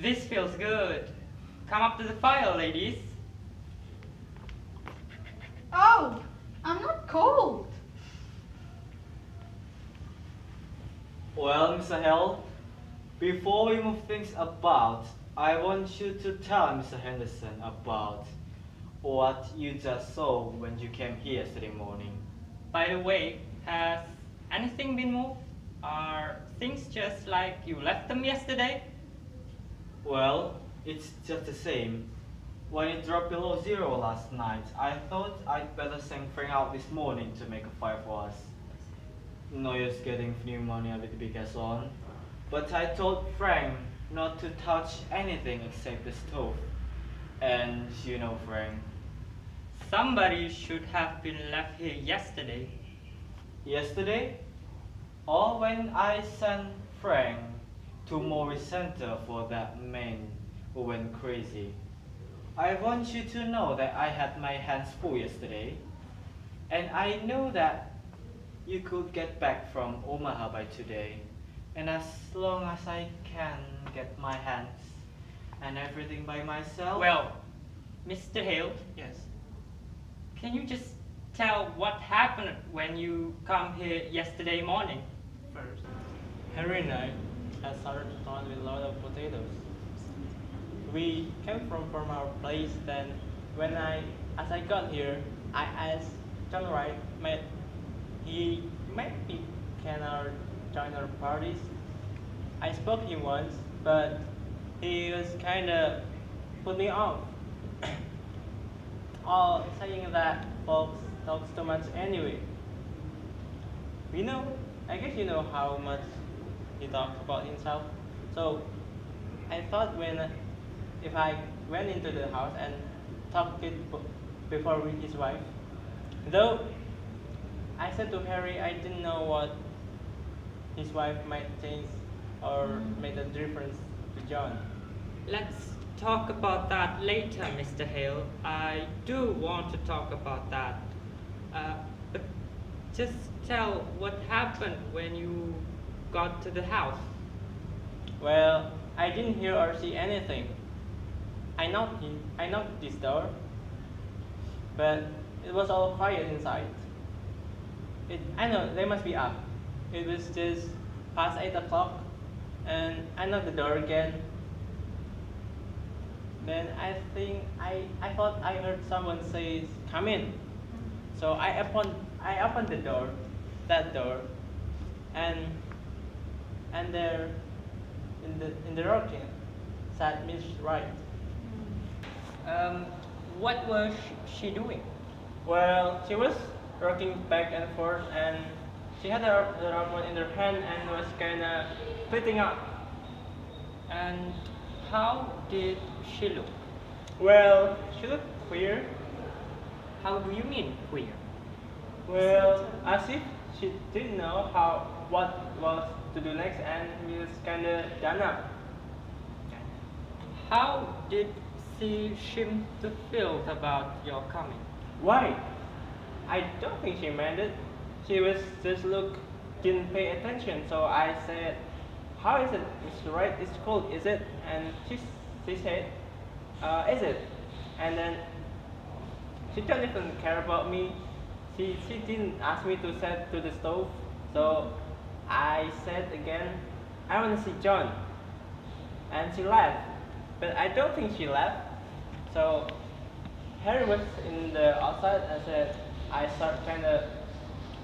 This feels good. Come up to the fire, ladies. Oh, I'm not cold. Well, Mr. Hill, before we move things about, I want you to tell Mr. Henderson about what you just saw when you came here yesterday morning. By the way, has anything been moved? Are things just like you left them yesterday? Well, it's just the same. When it dropped below zero last night, I thought I'd better send Frank out this morning to make a fire for us. No use getting pneumonia with the big gas on. But I told Frank not to touch anything except the stove. And you know, Frank. Somebody should have been left here yesterday. Yesterday? Or when I sent Frank to Mori Center for that man who went crazy. I want you to know that I had my hands full yesterday. And I know that you could get back from Omaha by today. And as long as I can get my hands and everything by myself. Well, Mr. Hale. Yes. Can you just tell what happened when you come here yesterday morning? First, Henry and I had started to run with a lot of potatoes. We came from our place. Then, as I got here, I asked John Wright, he maybe can join our parties. I spoke to him once, but he was kind of put me off. All saying that folks talks too much anyway. I guess you know how much he talks about himself. So I thought if I went into the house and talked it before with his wife, though I said to Harry I didn't know what his wife might change or make a difference to John. Let's talk about that later, Mr. Hale. I do want to talk about that. But just tell what happened when you got to the house. Well, I didn't hear or see anything. I knocked this door, but it was all quiet inside. I know they must be up. It was just past 8 o'clock, and I knocked the door again. Then I thought I heard someone say, "Come in." So I opened that door, and there in the rocking sat Miss Wright. What was she doing? Well, she was rocking back and forth, and she had the remote in her hand and was kind of flitting up. And how did she look? Well, she looked queer. How do you mean queer? Well, as if she didn't know what was to do next, and was kind of done up. How did she seem to feel about your coming? Why? I don't think she meant it. She was just didn't pay attention. So I said, "How is it, Mr. Wright? It's cold, is it?" And she said, "Is it?" And then she don't even care about me. She didn't ask me to set to the stove. So I said again, "I want to see John." And she laughed, but I don't think she laughed. So Harry was in the outside. I start kind of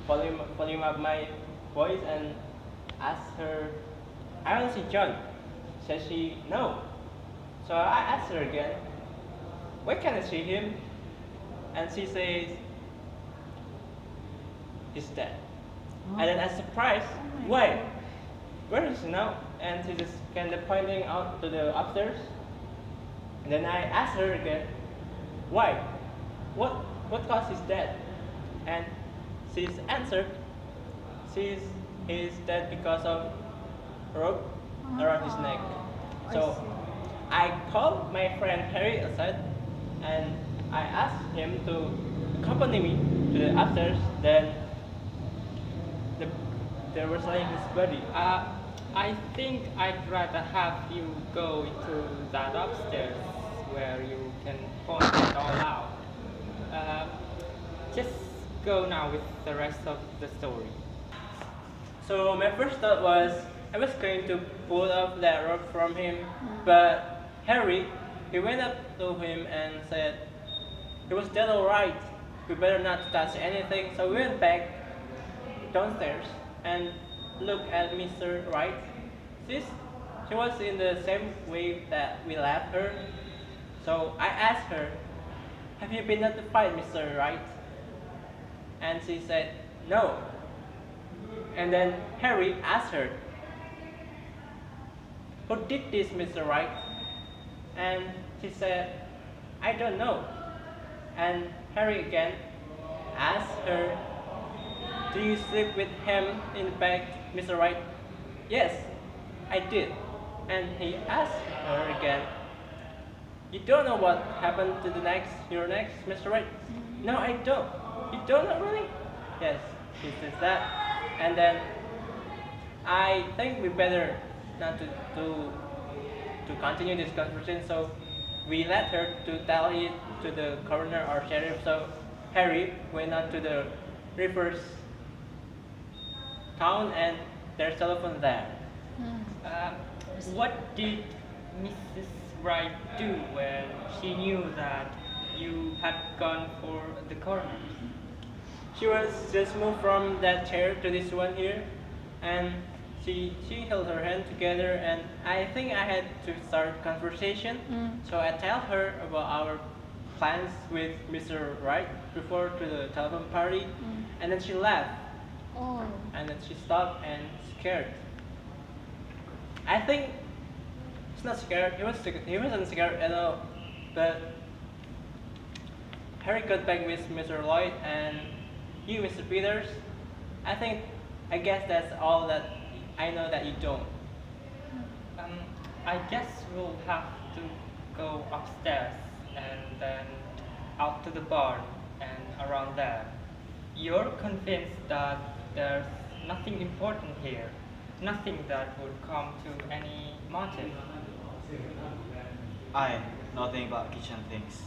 volume up my voice and asked her, "I want to see John." Says she, "No." So I asked her again, "Where can I see him?" And she says, "He's dead." And then I surprised, "Why? Where is he now?" And she just kind of pointing out to the upstairs. And then I asked her again, "Why? What caused his death?" And she's answered, he's dead because of rope around his neck. So I called my friend Harry aside, and I asked him to accompany me to the upstairs. Then there was lying his body. I think I'd rather have you go into that upstairs where you can point it all out. Uh, just go now with the rest of the story. So my first thought was I was going to pull off that rope from him, but Harry, he went up to him and said, "He was dead alright. We better not touch anything." So we went back downstairs and looked at Mr. Wright. She was in the same way that we left her. So I asked her, "Have you been notified, Mr. Wright?" And she said, "No." And then Harry asked her, "Who did this, Mr. Wright?" And she said, "I don't know." And Harry again asked her, "Do you sleep with him in the bed, Mr. Wright?" "Yes, I did." And he asked her again, "You don't know what happened to your next, Mr. Wright?" "No, I don't." "You don't know really?" "Yes," she says that. And then I think we better not to continue this conversation, so we let her to tell it to the coroner or sheriff. So Harry went on to the Rivers town and there's telephone there. Uh, what did Mrs. Wright do when she knew that you had gone for the coroner? She was just moved from that chair to this one here, and she held her hand together, and I think I had to start conversation. So I tell her about our plans with Mr. Wright before to the telephone party, and then she laughed, and then she stopped and scared. I think he's not scared. He wasn't scared at all, but Harry got back with Mr. Lloyd and you, Mr. Peters. I guess that's all that I know that you don't. I guess we'll have to go upstairs and then out to the barn and around there. You're convinced that there's nothing important here, nothing that would come to any motive. Nothing but kitchen things.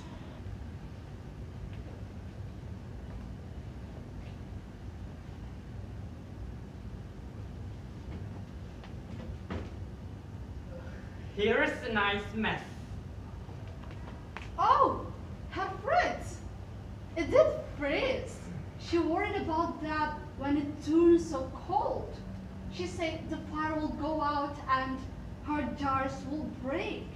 Here is a nice mess. Oh, her fritz. It did freeze. She worried about that when it turns so cold. She said the fire will go out and her jars will break.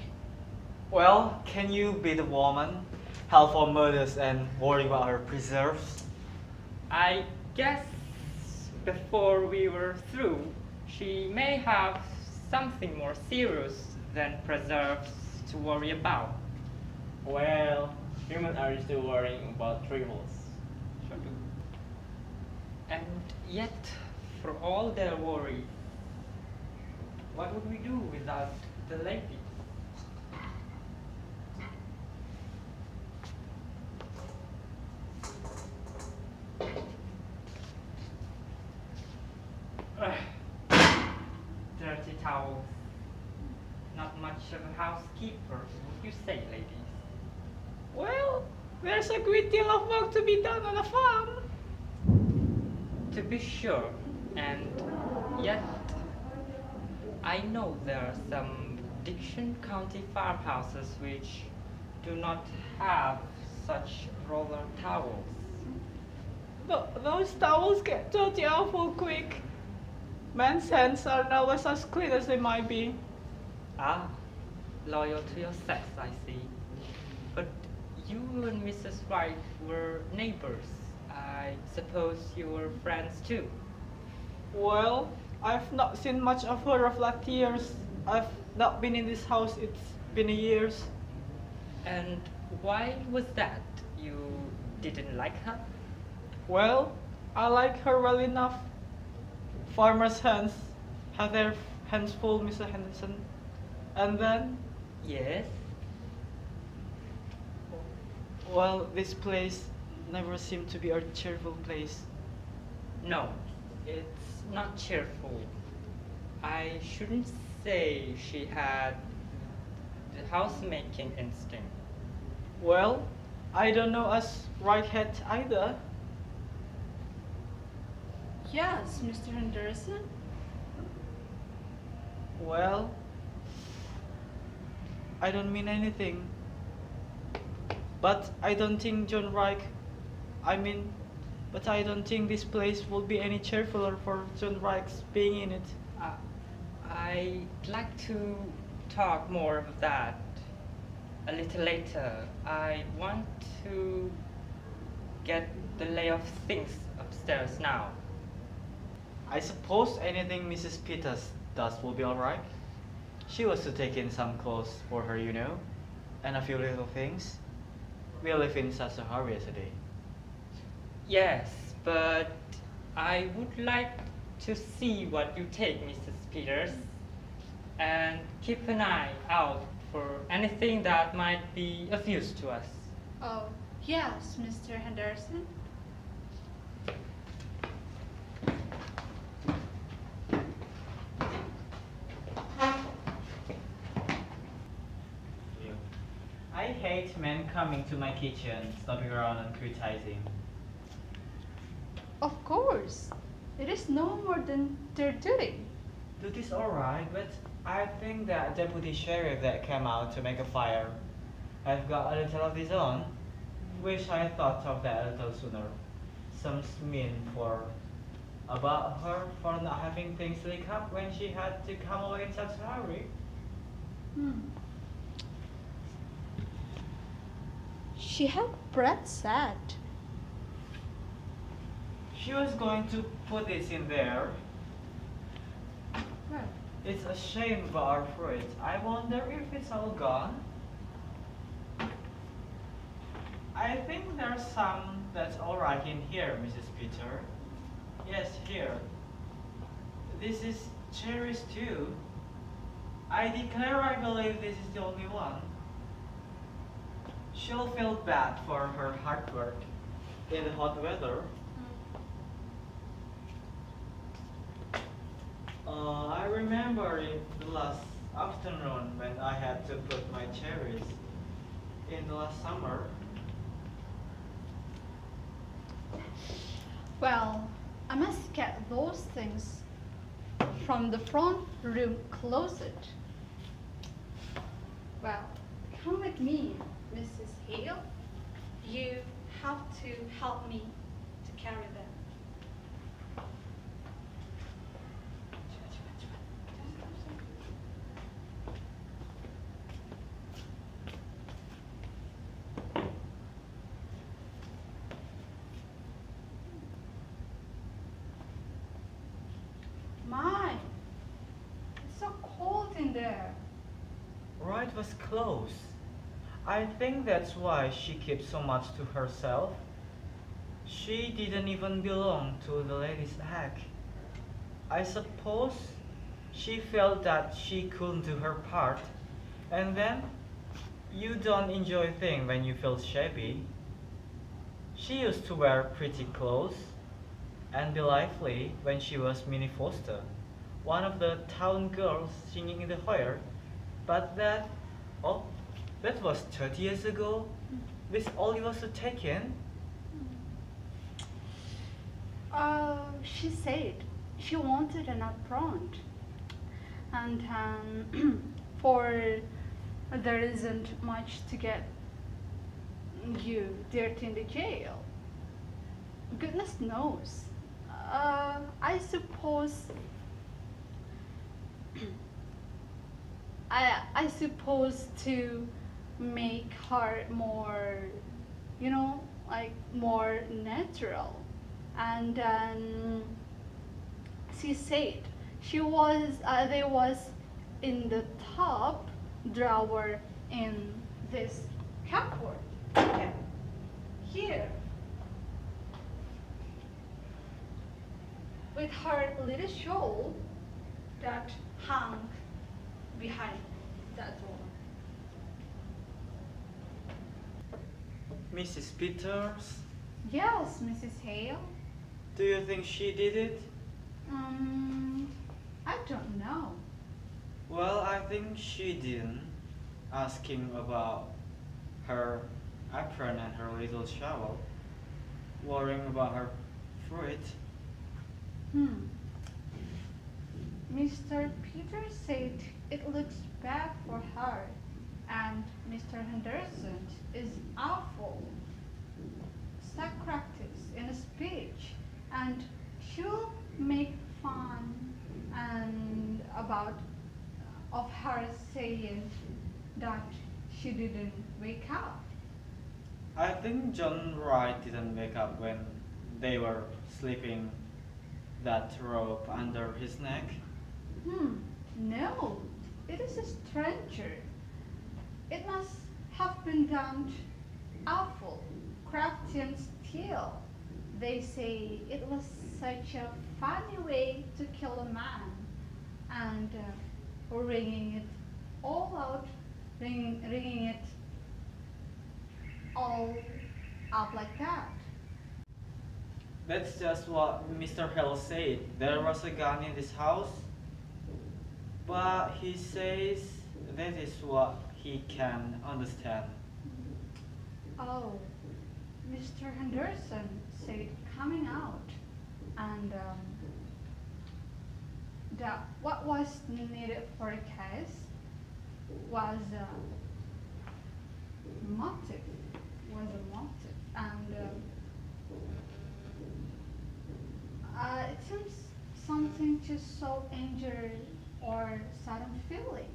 Well, can you be the woman? Help for murders and worry about her preserves? I guess before we were through, she may have something more serious than preserves to worry about. Well, humans are still worrying about trifles. And yet, for all their worries, what would we do without the lady? Dirty towels. Not much of a housekeeper, would you say, ladies? Well, there's a great deal of work to be done on a farm. To be sure, and yet I know there are some Diction County farmhouses which do not have such roller towels. Those towels get dirty awful quick. Men's hands aren't always as clean as they might be. Ah, loyal to your sex, I see. But you and Mrs. Wright were neighbors. I suppose you were friends too. Well, I've not seen much of her of late years. I've not been in this house, it's been years. And why was that? You didn't like her? Well, I like her well enough. Farmers' hands have their hands full, Mr. Henderson. And then, Yes. well, this place never seemed to be a cheerful place. No, it's not cheerful. I shouldn't say she had the housemaking instinct. Well, I don't know as right-hand either. Yes, Mr. Henderson. Well, I don't mean anything. But I don't think but I don't think this place will be any cheerfuler for John Reich's being in it. I'd like to talk more of that a little later. I want to get the lay of things upstairs now. I suppose anything Mrs. Peters does will be alright. She was to take in some clothes for her, you know, and a few little things. We live in such a hurry yesterday. Yes, but I would like to see what you take, Mrs. Peters, and keep an eye out for anything that might be of use to us. Oh, yes, Mr. Henderson. I hate men coming to my kitchen, stopping around and criticizing. Of course. It is no more than their duty. Duty's alright, but I think that deputy sheriff that came out to make a fire have got a little of his own. Wish I thought of that a little sooner. Seems mean about her for not having things leak up when she had to come away in such a hurry. She had Brett said. She was going to put this in there. Well, It's a shame about our fruit. I wonder if it's all gone. I think there's some that's alright in here, Mrs. Peter. Yes, here. This is cherries too. I declare I believe this is the only one. She'll feel bad for her hard work in the hot weather. I remember in the last afternoon when I had to put my cherries in the last summer. well, I must get those things from the front room closet. Well, come with me, Mrs. Hale. You have to help me to carry them. My, it's so cold in there. Right was close. I think that's why she keeps so much to herself. She didn't even belong to the ladies' act. I suppose she felt that she couldn't do her part. And then, you don't enjoy things when you feel shabby. She used to wear pretty clothes and be lively when she was Minnie Foster, one of the town girls singing in the choir. But that was 30 years ago. This all was taken. She said she wanted an upfront, and for there isn't much to get you dirty in the jail. Goodness knows. I suppose. I suppose to make her more, like more natural. And then she said they was in the top drawer in this cupboard. Okay. Here. With her little shawl that hung behind that door. Mrs. Peters, Yes, Mrs. Hale. do you think she did it? I don't know. Well, I think she didn't. Asking about her apron and her little shovel, worrying about her fruit. Mr. Peter said it looks bad for her, and Mr. Henderson is awful. Socrates in a speech, and she'll make fun and about of her saying that she didn't wake up. I think John Wright didn't wake up when they were sleeping that rope under his neck. No, it is a stranger. It must have been done awful, crafty and steel. They say it was such a funny way to kill a man, and ringing it all out, ringing it all up like that. That's just what Mr. Hale said. There was a gun in this house, but he says that is what he can understand. Oh, Mr. Henderson said coming out, and what was needed for a case was motive, and it seems something just so injured or sudden feeling.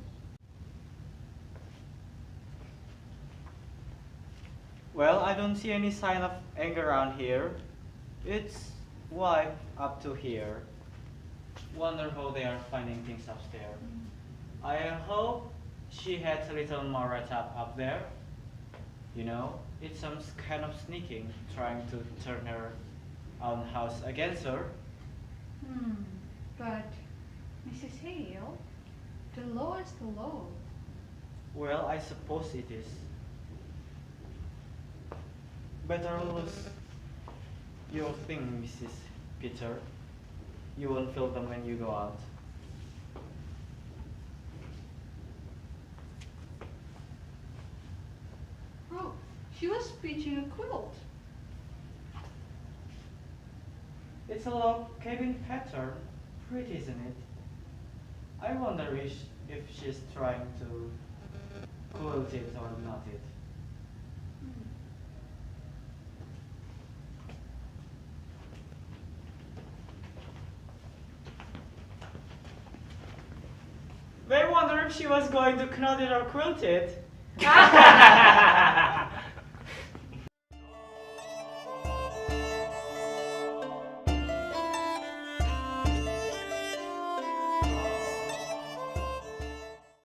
Well, I don't see any sign of anger around here. It's wiped up to here. Wonder how they are finding things upstairs. I hope she had a little more right up there. You know, it's some kind of sneaking, trying to turn her own house against her. But Mrs. Hale, the law is the law. Well, I suppose it is. Better lose your thing, Mrs. Peter. You won't feel them when you go out. Oh, she was pitching a quilt. It's a log cabin pattern. Pretty, isn't it? I wonder if she's trying to quilt it or not it. They wonder if she was going to knot it or quilt it.